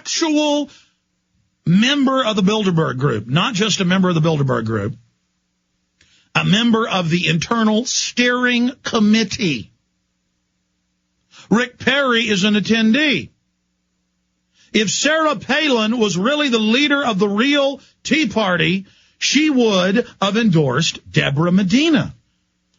actual member of the Bilderberg Group, not just a member of the Bilderberg Group, a member of the internal steering committee. Rick Perry is an attendee. If Sarah Palin was really the leader of the real Tea Party, she would have endorsed Deborah Medina,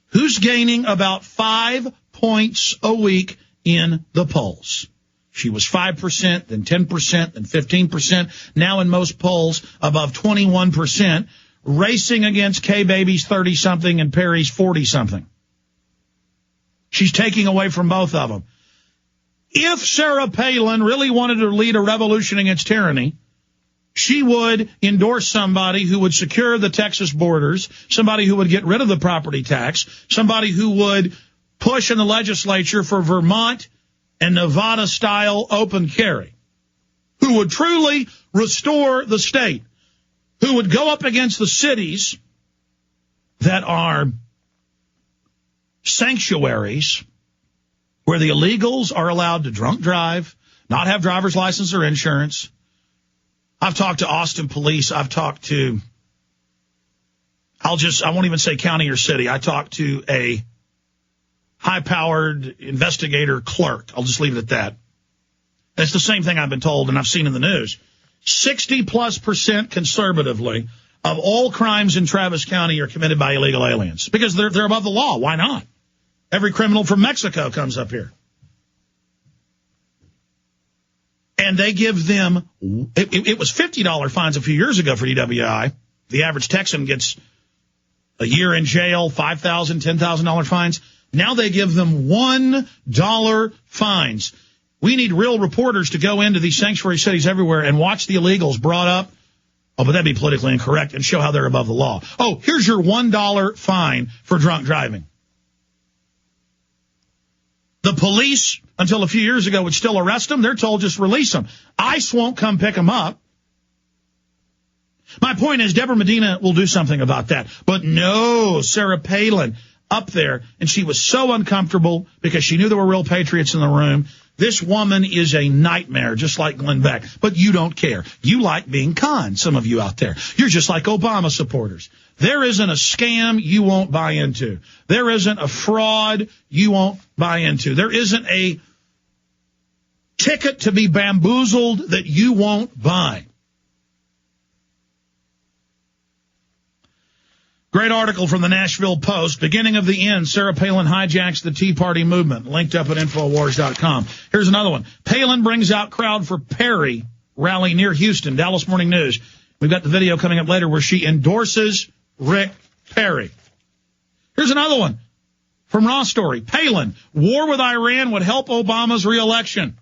who's gaining about 5 points a week in the polls. She was 5%, then 10%, then 15%, now in most polls above 21%, racing against K-Baby's 30-something and Perry's 40-something. She's taking away from both of them. If Sarah Palin really wanted to lead a revolution against tyranny, she would endorse somebody who would secure the Texas borders, somebody who would get rid of the property tax, somebody who would push in the legislature for Vermont and Nevada-style open carry, who would truly restore the state, who would go up against the cities that are sanctuaries where the illegals are allowed to drunk drive, not have driver's license or insurance. I've talked to Austin police. I've talked to, I won't even say county or city. I talked to a high-powered investigator clerk. I'll just leave it at that. That's the same thing I've been told and I've seen in the news. 60+% conservatively of all crimes in Travis County are committed by illegal aliens because they're above the law. Why not? Every criminal from Mexico comes up here. And they give them, it was $50 fines a few years ago for DWI. The average Texan gets a year in jail, $5,000, $10,000 fines. Now they give them $1 fines. We need real reporters to go into these sanctuary cities everywhere and watch the illegals brought up. Oh, but that'd be politically incorrect, and show how they're above the law. Oh, here's your $1 fine for drunk driving. The police, until a few years ago, would still arrest them. They're told just release them. ICE won't come pick them up. My point is Deborah Medina will do something about that. But no, Sarah Palin up there, and she was so uncomfortable because she knew there were real patriots in the room. This woman is a nightmare, just like Glenn Beck. But you don't care. You like being conned, some of you out there. You're just like Obama supporters. There isn't a scam you won't buy into. There isn't a fraud you won't buy into. There isn't a ticket to be bamboozled that you won't buy. Great article from the Nashville Post. Beginning of the end, Sarah Palin hijacks the Tea Party movement. Linked up at Infowars.com. Here's another one. Palin brings out crowd for Perry rally near Houston. Dallas Morning News. We've got the video coming up later where she endorses Rick Perry. Here's another one from Raw Story. Palin, war with Iran would help Obama's reelection.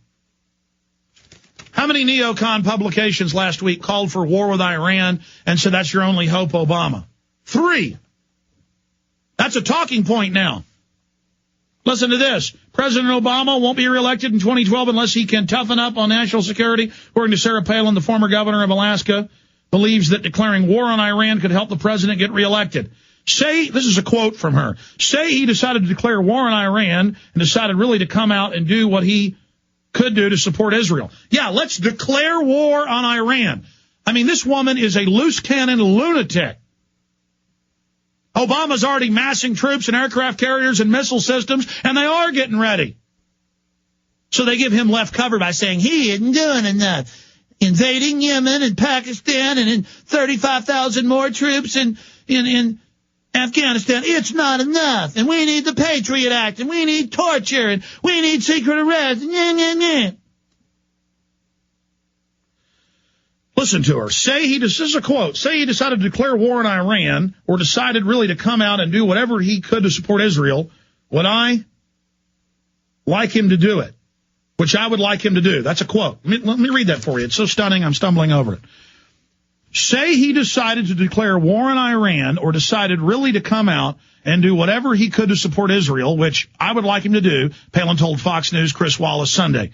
How many neocon publications last week called for war with Iran and said that's your only hope, Obama? 3. That's a talking point now. Listen to this. President Obama won't be reelected in 2012 unless he can toughen up on national security. According to Sarah Palin, the former governor of Alaska, believes that declaring war on Iran could help the president get reelected. This is a quote from her. Say he decided to declare war on Iran and decided really to come out and do what he could do to support Israel. Yeah, let's declare war on Iran. I mean, this woman is a loose cannon lunatic. Obama's already massing troops and aircraft carriers and missile systems, and they are getting ready. So they give him left cover by saying he isn't doing enough. Invading Yemen and Pakistan and in 35,000 more troops in Afghanistan, it's not enough. And we need the Patriot Act, and we need torture, and we need secret arrest. Listen to her. This is a quote. Say he decided to declare war on Iran or decided really to come out and do whatever he could to support Israel. Would I like him to do it? Which I would like him to do. That's a quote. Let me read that for you. It's so stunning, I'm stumbling over it. Say he decided to declare war on Iran or decided really to come out and do whatever he could to support Israel, which I would like him to do, Palin told Fox News' Chris Wallace Sunday.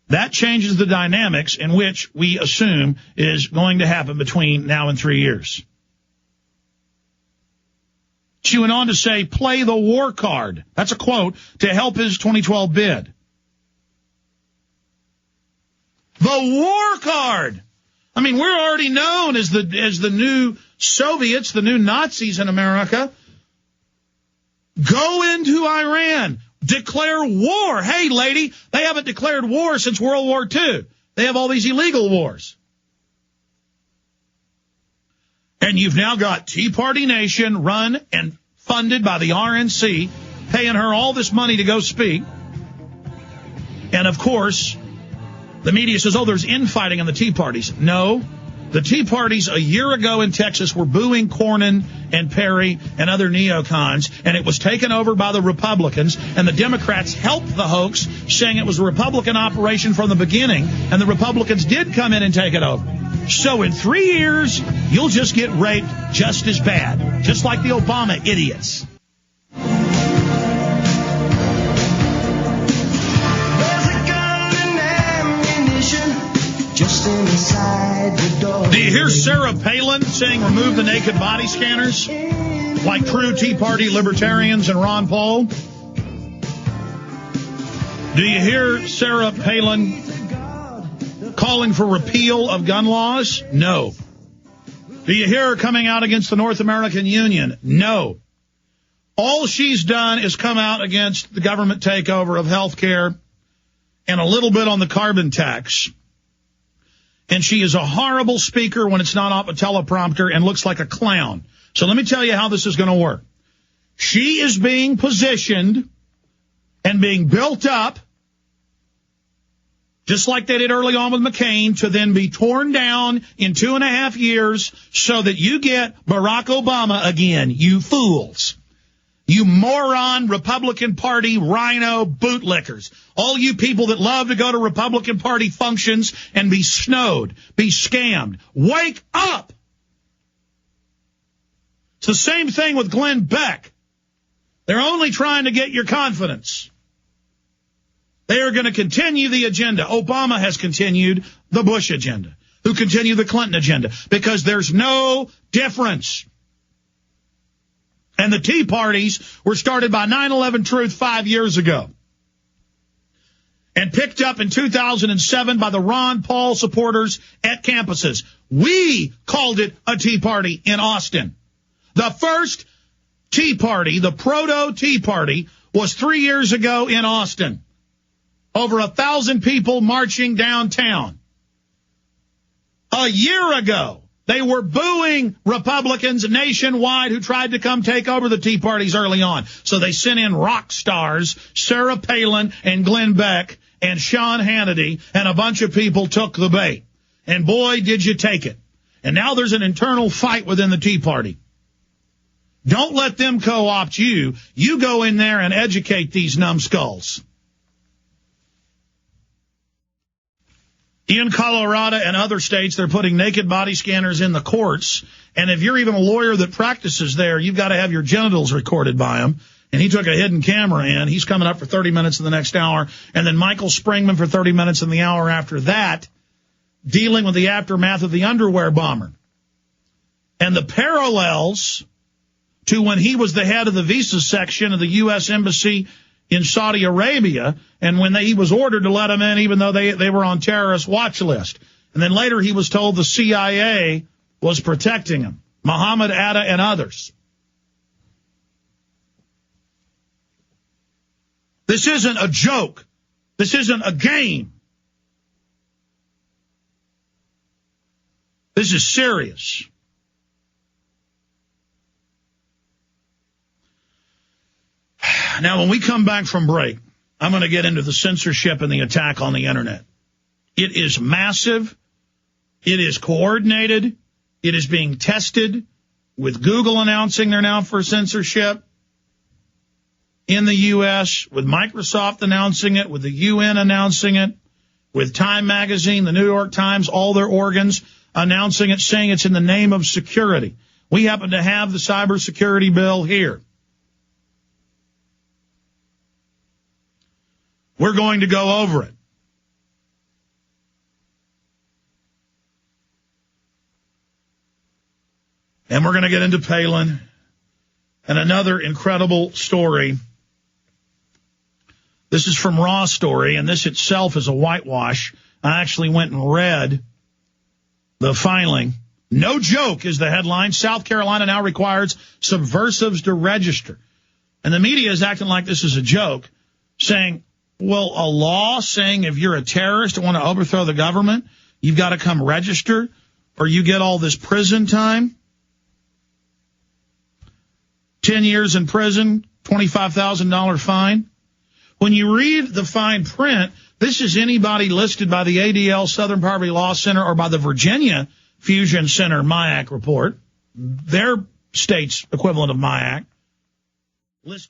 That changes the dynamics in which we assume is going to happen between now and 3 years. She went on to say, play the war card. That's a quote to help his 2012 bid. The war card. I mean, we're already known as the new Soviets, the new Nazis in America. Go into Iran. Declare war. Hey, lady, they haven't declared war since World War II. They have all these illegal wars. And you've now got Tea Party Nation run and funded by the RNC, paying her all this money to go speak. And, of course, the media says, oh, there's infighting on the Tea Parties. No. The Tea Parties a year ago in Texas were booing Cornyn and Perry and other neocons, and it was taken over by the Republicans, and the Democrats helped the hoax, saying it was a Republican operation from the beginning, and the Republicans did come in and take it over. So in 3 years, you'll just get raped just as bad, just like the Obama idiots. Just inside the door. Do you hear Sarah Palin saying remove the naked body scanners like true Tea Party libertarians and Ron Paul? Do you hear Sarah Palin calling for repeal of gun laws? No. Do you hear her coming out against the North American Union? No. All she's done is come out against the government takeover of health care and a little bit on the carbon tax. And she is a horrible speaker when it's not off a teleprompter and looks like a clown. So let me tell you how this is going to work. She is being positioned and being built up, just like they did early on with McCain, to then be torn down in 2.5 years so that you get Barack Obama again, you fools. You moron Republican Party rhino bootlickers. All you people that love to go to Republican Party functions and be snowed, be scammed. Wake up! It's the same thing with Glenn Beck. They're only trying to get your confidence. They are going to continue the agenda. Obama has continued the Bush agenda, who continue the Clinton agenda, because there's no difference. And the Tea Parties were started by 9/11 Truth 5 years ago and picked up in 2007 by the Ron Paul supporters at campuses. We called it a Tea Party in Austin. The first Tea Party, the proto-Tea Party, was 3 years ago in Austin. Over 1,000 people marching downtown. A year ago, they were booing Republicans nationwide who tried to come take over the Tea Parties early on. So they sent in rock stars, Sarah Palin and Glenn Beck and Sean Hannity, and a bunch of people took the bait. And boy, did you take it. And now there's an internal fight within the Tea Party. Don't let them co-opt you. You go in there and educate these numbskulls. In Colorado and other states, they're putting naked body scanners in the courts. And if you're even a lawyer that practices there, you've got to have your genitals recorded by him. And he took a hidden camera in. He's coming up for 30 minutes in the next hour. And then Michael Springman for 30 minutes in the hour after that, dealing with the aftermath of the underwear bomber. And the parallels to when he was the head of the visa section of the U.S. Embassy in Saudi Arabia, and when he was ordered to let them in even though they were on terrorist watch list. And then later he was told the CIA was protecting him, Mohammed Atta and others. This isn't a joke. This isn't a game. This is serious. Now, when we come back from break, I'm going to get into the censorship and the attack on the internet. It is massive. It is coordinated. It is being tested, with Google announcing they're now for censorship in the U.S., with Microsoft announcing it, with the UN announcing it, with Time Magazine, the New York Times, all their organs announcing it, saying it's in the name of security. We happen to have the cybersecurity bill here. We're going to go over it. And we're going to get into Palin and another incredible story. This is from Raw Story, and this itself is a whitewash. I actually went and read the filing. No joke is the headline. South Carolina now requires subversives to register. And the media is acting like this is a joke, saying, well, a law saying if you're a terrorist and want to overthrow the government, you've got to come register or you get all this prison time. 10 years in prison, $25,000 fine. When you read the fine print, this is anybody listed by the ADL Southern Poverty Law Center or by the Virginia Fusion Center MIAC report, their state's equivalent of MIAC, listed